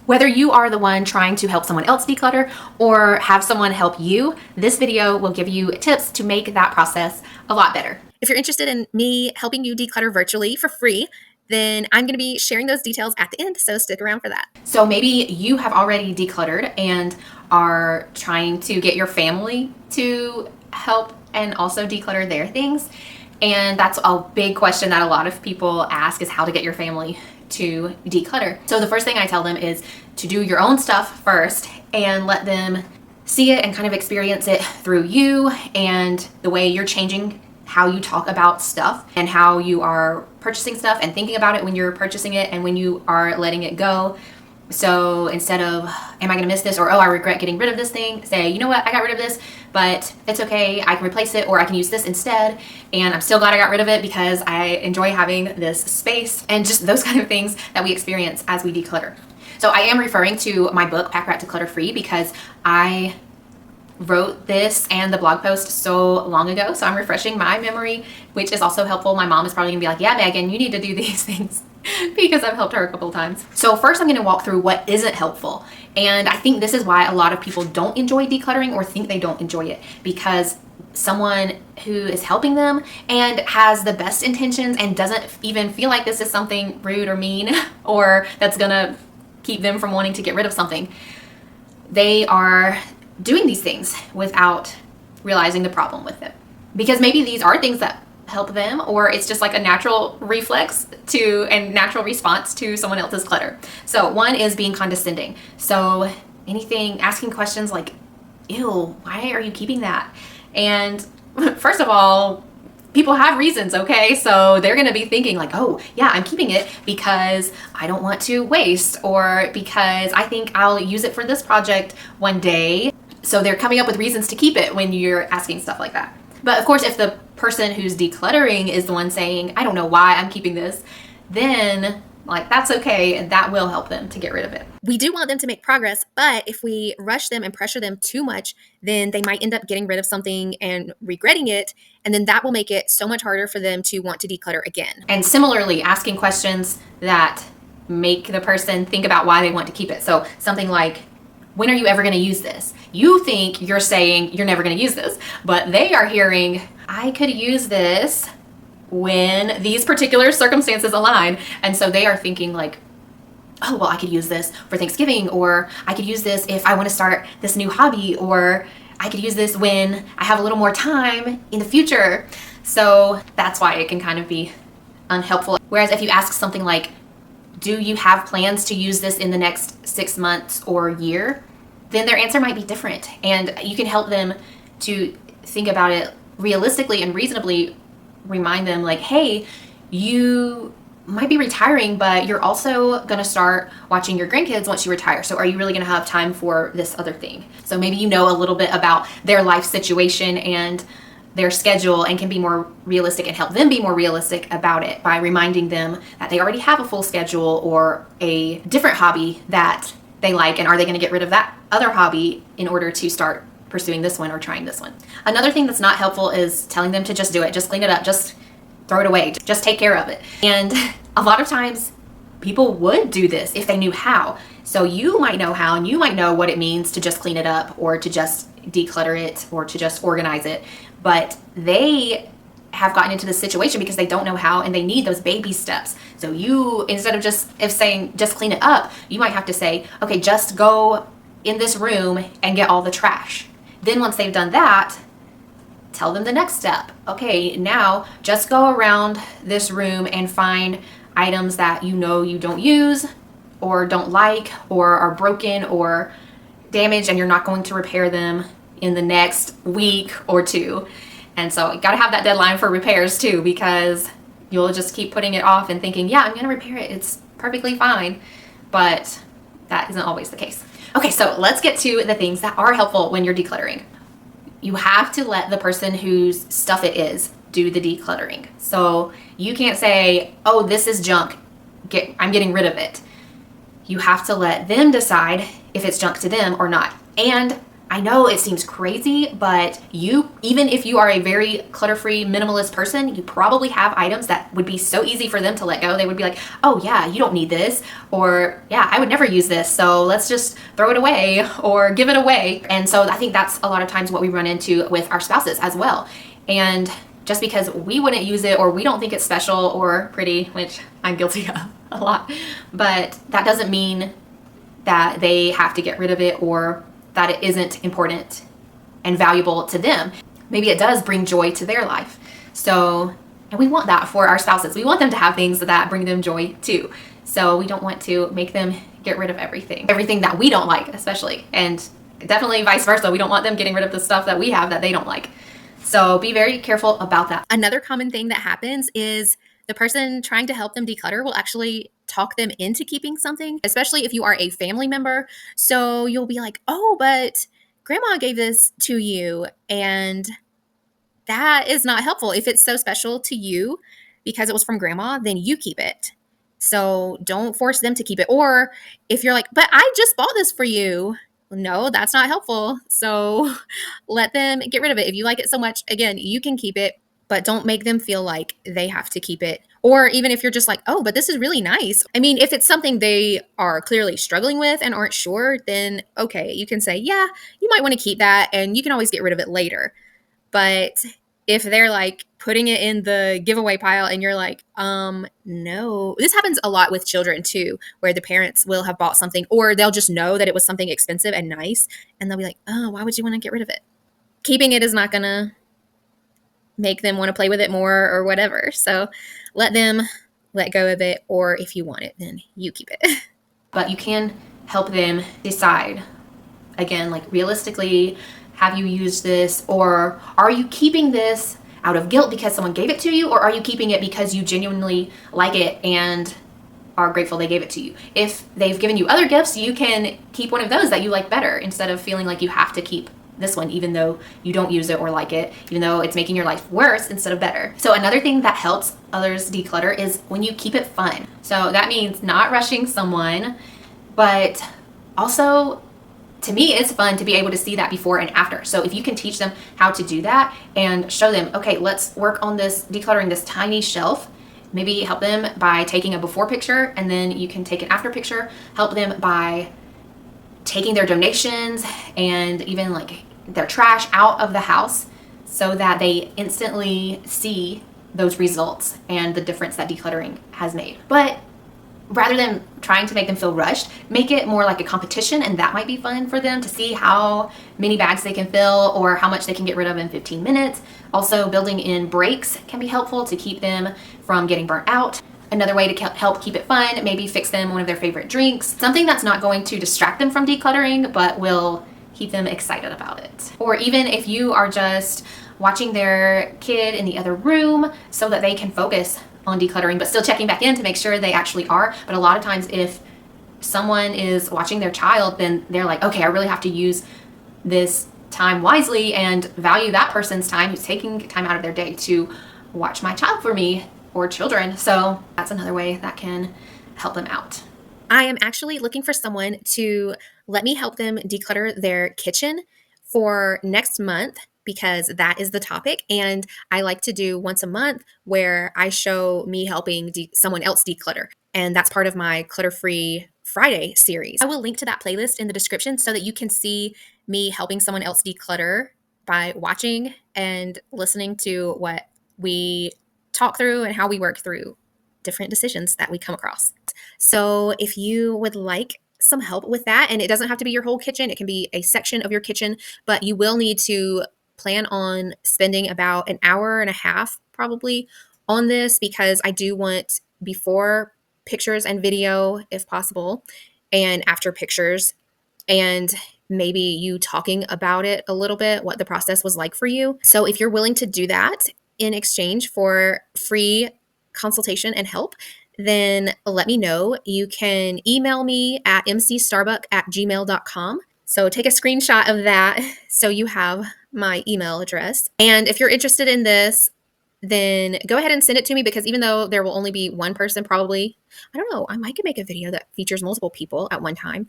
Whether you are the one trying to help someone else declutter or have someone help you, this video will give you tips to make that process a lot better. If you're interested in me helping you declutter virtually for free, then I'm going to be sharing those details at the end, so stick around for that. So maybe you have already decluttered and are trying to get your family to help and also declutter their things. And that's a big question that a lot of people ask, is how to get your family to declutter. So the first thing I tell them is to do your own stuff first and let them see it and kind of experience it through you and the way you're changing how you talk about stuff and how you are purchasing stuff and thinking about it when you're purchasing it and when you are letting it go. So instead of, am I going to miss this? Or, oh, I regret getting rid of this thing, say, you know what, I got rid of this, but it's okay. I can replace it, or I can use this instead. And I'm still glad I got rid of it because I enjoy having this space, and just those kind of things that we experience as we declutter. So I am referring to my book, Pack Rat Declutter Free, because I wrote this and the blog post so long ago. So I'm refreshing my memory, which is also helpful. My mom is probably gonna be like, yeah, Megan, you need to do these things because I've helped her a couple of times. So first I'm gonna walk through what isn't helpful. And I think this is why a lot of people don't enjoy decluttering or think they don't enjoy it, because someone who is helping them and has the best intentions and doesn't even feel like this is something rude or mean or that's gonna keep them from wanting to get rid of something, they are doing these things without realizing the problem with it. Because maybe these are things that help them, or it's just like a natural reflex to and natural response to someone else's clutter. So one is being condescending. So anything, asking questions like, ew, why are you keeping that? And first of all, people have reasons, okay? So they're gonna be thinking like, oh yeah, I'm keeping it because I don't want to waste, or because I think I'll use it for this project one day. So they're coming up with reasons to keep it when you're asking stuff like that. But of course, if the person who's decluttering is the one saying, I don't know why I'm keeping this, then like that's okay, and that will help them to get rid of it. We do want them to make progress, but if we rush them and pressure them too much, then they might end up getting rid of something and regretting it, and then that will make it so much harder for them to want to declutter again. And similarly, asking questions that make the person think about why they want to keep it. So something like, when are you ever going to use this? You think you're saying you're never going to use this, but they are hearing, I could use this when these particular circumstances align. And so they are thinking like, oh, well, I could use this for Thanksgiving, or I could use this if I want to start this new hobby, or I could use this when I have a little more time in the future. So that's why it can kind of be unhelpful. Whereas if you ask something like, do you have plans to use this in the next 6 months or year? Then their answer might be different. And you can help them to think about it realistically and reasonably. Remind them like, hey, you might be retiring, but you're also going to start watching your grandkids once you retire. So are you really going to have time for this other thing? So maybe you know a little bit about their life situation and their schedule and can be more realistic and help them be more realistic about it by reminding them that they already have a full schedule or a different hobby that they like, and are they going to get rid of that other hobby in order to start pursuing this one or trying this one. Another thing that's not helpful is telling them to just do it, just clean it up, just throw it away, just take care of it. And a lot of times people would do this if they knew how. So you might know how, and you might know what it means to just clean it up or to just declutter it or to just organize it, but they have gotten into this situation because they don't know how, and they need those baby steps. So you, instead of saying just clean it up, you might have to say, okay, just go in this room and get all the trash. Then once they've done that, tell them the next step. Okay, now just go around this room and find items that you know you don't use or don't like or are broken or damaged and you're not going to repair them in the next week or two. And so you gotta have that deadline for repairs too, because you'll just keep putting it off and thinking, yeah, I'm gonna repair it, it's perfectly fine. But that isn't always the case. Okay, so let's get to the things that are helpful when you're decluttering. You have to let the person whose stuff it is do the decluttering. So you can't say, oh, this is junk, I'm getting rid of it. You have to let them decide if it's junk to them or not. And I know it seems crazy, but even if you are a very clutter-free, minimalist person, you probably have items that would be so easy for them to let go. They would be like, oh yeah, you don't need this, or yeah, I would never use this, so let's just throw it away or give it away. And so I think that's a lot of times what we run into with our spouses as well. And just because we wouldn't use it or we don't think it's special or pretty, which I'm guilty of a lot, but that doesn't mean that they have to get rid of it or that it isn't important and valuable to them. Maybe it does bring joy to their life. So, and we want that for our spouses. We want them to have things that bring them joy too. So we don't want to make them get rid of everything that we don't like, especially. And definitely vice versa. We don't want them getting rid of the stuff that we have that they don't like. So be very careful about that. Another common thing that happens is the person trying to help them declutter will actually talk them into keeping something, especially if you are a family member. So you'll be like, oh, but grandma gave this to you. And that is not helpful. If it's so special to you because it was from grandma, then you keep it. So don't force them to keep it. Or if you're like, but I just bought this for you. No, that's not helpful. So let them get rid of it. If you like it so much, again, you can keep it, but don't make them feel like they have to keep it. Or even if you're just like, oh, but this is really nice. I mean, if it's something they are clearly struggling with and aren't sure, then okay, you can say, yeah, you might want to keep that and you can always get rid of it later. But if they're like putting it in the giveaway pile and you're like, no, this happens a lot with children too, where the parents will have bought something or they'll just know that it was something expensive and nice. And they'll be like, oh, why would you want to get rid of it? Keeping it is not going to make them want to play with it more or whatever. So let them let go of it. Or if you want it, then you keep it. But you can help them decide, again, like realistically, have you used this, or are you keeping this out of guilt because someone gave it to you, or are you keeping it because you genuinely like it and are grateful they gave it to you? If they've given you other gifts, you can keep one of those that you like better instead of feeling like you have to keep this one even though you don't use it or like it, even though it's making your life worse instead of better. So another thing that helps others declutter is when you keep it fun. So that means not rushing someone, but also, to me, it's fun to be able to see that before and after. So if you can teach them how to do that and show them, okay, let's work on this, decluttering this tiny shelf. Maybe help them by taking a before picture and then you can take an after picture. Help them by taking their donations and even like their trash out of the house so that they instantly see those results and the difference that decluttering has made. But rather than trying to make them feel rushed, make it more like a competition, and that might be fun for them to see how many bags they can fill or how much they can get rid of in 15 minutes. Also, building in breaks can be helpful to keep them from getting burnt out. Another way to help keep it fun, maybe fix them one of their favorite drinks, something that's not going to distract them from decluttering, but will keep them excited about it. Or even if you are just watching their kid in the other room so that they can focus on decluttering, but still checking back in to make sure they actually are. But a lot of times if someone is watching their child, then they're like, okay, I really have to use this time wisely and value that person's time who's taking time out of their day to watch my child for me or children. So that's another way that can help them out. I am actually looking for someone to let me help them declutter their kitchen for next month, because that is the topic. And I like to do once a month where I show me helping someone else declutter. And that's part of my Clutter-Free Friday series. I will link to that playlist in the description so that you can see me helping someone else declutter by watching and listening to what we talk through and how we work through different decisions that we come across. So if you would like some help with that, and it doesn't have to be your whole kitchen, it can be a section of your kitchen, but you will need to plan on spending about an hour and a half probably on this, because I do want before pictures and video if possible, and after pictures, and maybe you talking about it a little bit, what the process was like for you. So if you're willing to do that in exchange for free consultation and help, then let me know. You can email me at mcstarbuck@gmail.com. So take a screenshot of that so you have my email address. And if you're interested in this, then go ahead and send it to me, because even though there will only be one person probably, I don't know, I might could make a video that features multiple people at one time.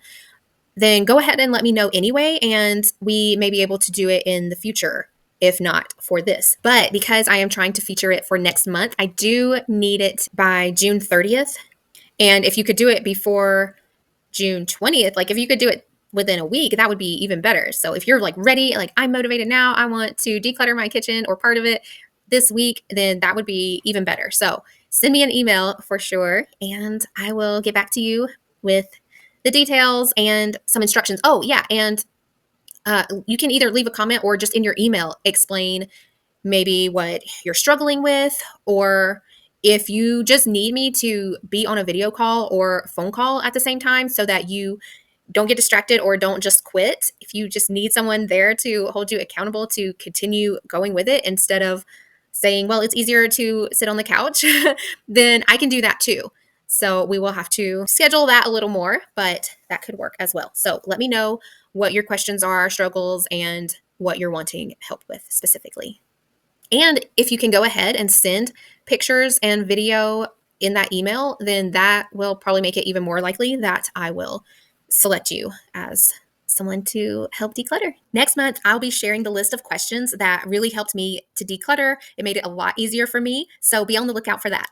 then go ahead and let me know anyway, and we may be able to do it in the future, if not for this. But because I am trying to feature it for next month, I do need it by June 30th. And if you could do it before June 20th, like if you could do it within a week, that would be even better. So if you're like ready, like I'm motivated now, I want to declutter my kitchen or part of it this week, then that would be even better. So send me an email for sure, and I will get back to you with the details and some instructions. Oh, yeah. And you can either leave a comment or just in your email explain maybe what you're struggling with, or if you just need me to be on a video call or phone call at the same time so that you don't get distracted or don't just quit. If you just need someone there to hold you accountable to continue going with it instead of saying, well, it's easier to sit on the couch, then I can do that too. So we will have to schedule that a little more, but that could work as well. So let me know what your questions are, struggles, and what you're wanting help with specifically. And if you can go ahead and send pictures and video in that email, then that will probably make it even more likely that I will select you as someone to help declutter. Next month, I'll be sharing the list of questions that really helped me to declutter. It made it a lot easier for me. So be on the lookout for that.